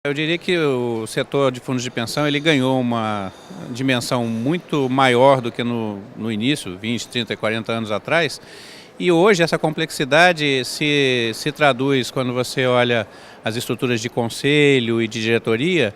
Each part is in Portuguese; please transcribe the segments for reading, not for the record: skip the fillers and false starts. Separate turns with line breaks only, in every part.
Eu diria que o setor de fundos de pensão ele ganhou uma dimensão muito maior do que no início, 20, 30, 40 anos atrás. E hoje essa complexidade se traduz, quando você olha as estruturas de conselho e de diretoria,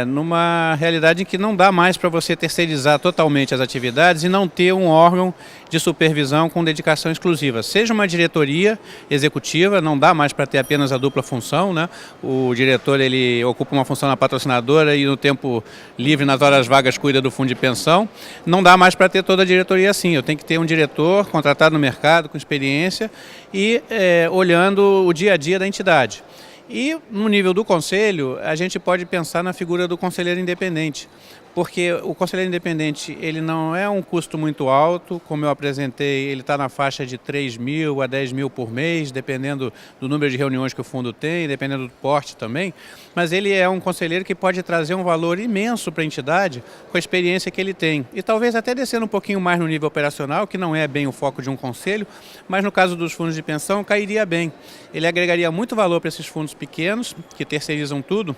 numa realidade em que não dá mais para você terceirizar totalmente as atividades e não ter um órgão de supervisão com dedicação exclusiva. Seja uma diretoria executiva, não dá mais para ter apenas a dupla função, né? O diretor ele ocupa uma função na patrocinadora e no tempo livre, nas horas vagas, cuida do fundo de pensão. Não dá mais para ter toda a diretoria assim. Eu tenho que ter um diretor contratado no mercado, com experiência e olhando o dia a dia da entidade. E no nível do conselho, a gente pode pensar na figura do conselheiro independente, porque o conselheiro independente ele não é um custo muito alto, como eu apresentei, ele está na faixa de 3 mil a 10 mil por mês, dependendo do número de reuniões que o fundo tem, dependendo do porte também, mas ele é um conselheiro que pode trazer um valor imenso para a entidade com a experiência que ele tem. E talvez até descendo um pouquinho mais no nível operacional, que não é bem o foco de um conselho, mas no caso dos fundos de pensão cairia bem. Ele agregaria muito valor para esses fundos pequenos, que terceirizam tudo,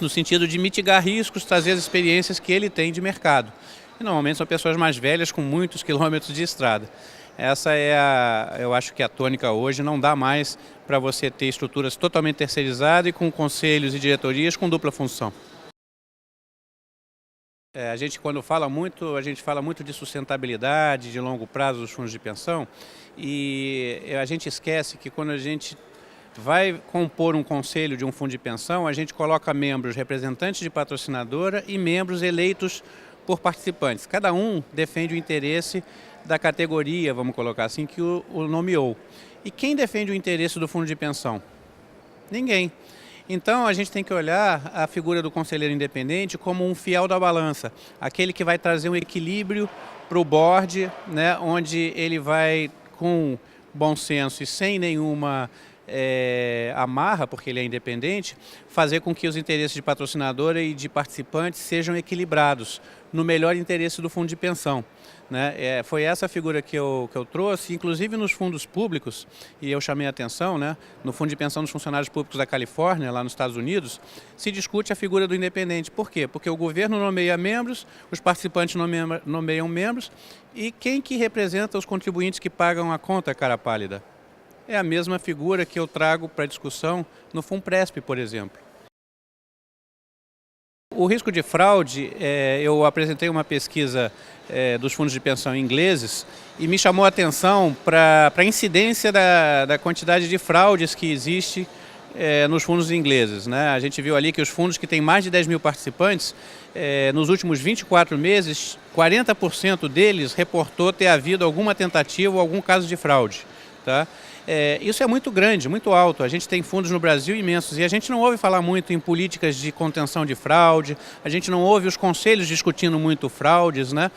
no sentido de mitigar riscos, trazer as experiências que ele tem de mercado. E normalmente são pessoas mais velhas com muitos quilômetros de estrada. Essa eu acho que a tônica hoje. Não dá mais para você ter estruturas totalmente terceirizadas e com conselhos e diretorias com dupla função. A gente quando fala muito, a gente fala muito de sustentabilidade, de longo prazo dos fundos de pensão, e a gente esquece que quando a gente vai compor um conselho de um fundo de pensão, a gente coloca membros representantes de patrocinadora e membros eleitos por participantes. Cada um defende o interesse da categoria, vamos colocar assim, que o nomeou. E quem defende o interesse do fundo de pensão? Ninguém. Então a gente tem que olhar a figura do conselheiro independente como um fiel da balança, aquele que vai trazer um equilíbrio para o board, né, onde ele vai com bom senso e sem nenhuma amarra, porque ele é independente, fazer com que os interesses de patrocinadora e de participantes sejam equilibrados no melhor interesse do fundo de pensão, né? Foi essa figura que eu trouxe, inclusive nos fundos públicos, e eu chamei a atenção, né? No fundo de pensão dos funcionários públicos da Califórnia, lá nos Estados Unidos, se discute a figura do independente. Por quê? Porque o governo nomeia membros, os participantes nomeiam membros, e quem que representa os contribuintes que pagam a conta, cara pálida? É a mesma figura que eu trago para discussão no Funpresp, por exemplo. O risco de fraude, eu apresentei uma pesquisa dos fundos de pensão ingleses e me chamou a atenção para a incidência da quantidade de fraudes que existe nos fundos ingleses, né? A gente viu ali que os fundos que têm mais de 10 mil participantes, nos últimos 24 meses, 40% deles reportou ter havido alguma tentativa ou algum caso de fraude. Tá? Isso é muito grande, muito alto. A gente tem fundos no Brasil imensos e a gente não ouve falar muito em políticas de contenção de fraude, a gente não ouve os conselhos discutindo muito fraudes, né?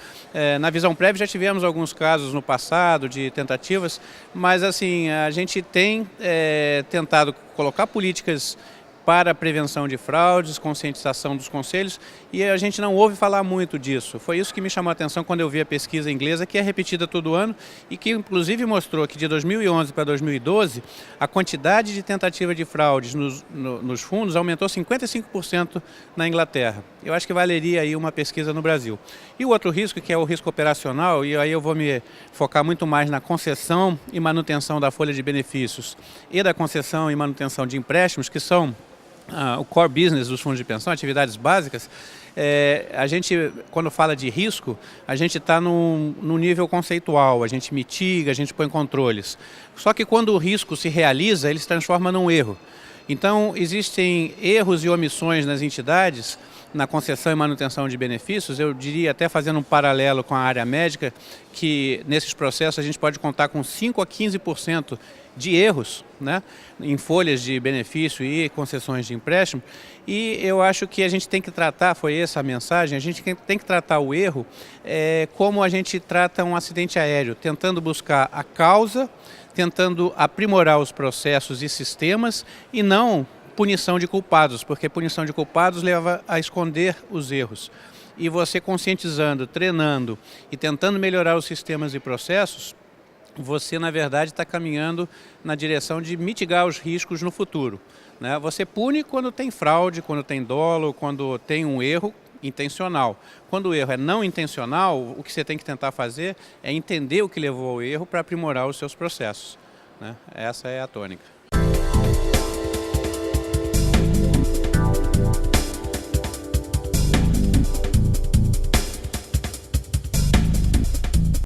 Na Visãoprév já tivemos alguns casos no passado de tentativas, mas assim, a gente tem tentado colocar políticas para a prevenção de fraudes, conscientização dos conselhos, e a gente não ouve falar muito disso. Foi isso que me chamou a atenção quando eu vi a pesquisa inglesa, que é repetida todo ano e que inclusive mostrou que de 2011 para 2012 a quantidade de tentativa de fraudes nos fundos aumentou 55% na Inglaterra. Eu acho que valeria aí uma pesquisa no Brasil. E o outro risco, que é o risco operacional, e aí eu vou me focar muito mais na concessão e manutenção da folha de benefícios e da concessão e manutenção de empréstimos, que são o core business dos fundos de pensão, atividades básicas. A gente, quando fala de risco, a gente está no nível conceitual, a gente mitiga, a gente põe controles. Só que quando o risco se realiza, ele se transforma num erro. Então, existem erros e omissões nas entidades, na concessão e manutenção de benefícios. Eu diria, até fazendo um paralelo com a área médica, que nesses processos a gente pode contar com 5 a 15% de erros, né, em folhas de benefício e concessões de empréstimo, e eu acho que a gente tem que tratar, foi essa a mensagem, a gente tem que tratar o erro como a gente trata um acidente aéreo, tentando buscar a causa, tentando aprimorar os processos e sistemas e não punição de culpados, porque punição de culpados leva a esconder os erros. E você conscientizando, treinando e tentando melhorar os sistemas e processos, você, na verdade, está caminhando na direção de mitigar os riscos no futuro, né? Você pune quando tem fraude, quando tem dolo, quando tem um erro intencional. Quando o erro é não intencional, o que você tem que tentar fazer é entender o que levou ao erro para aprimorar os seus processos, né? Essa é a tônica.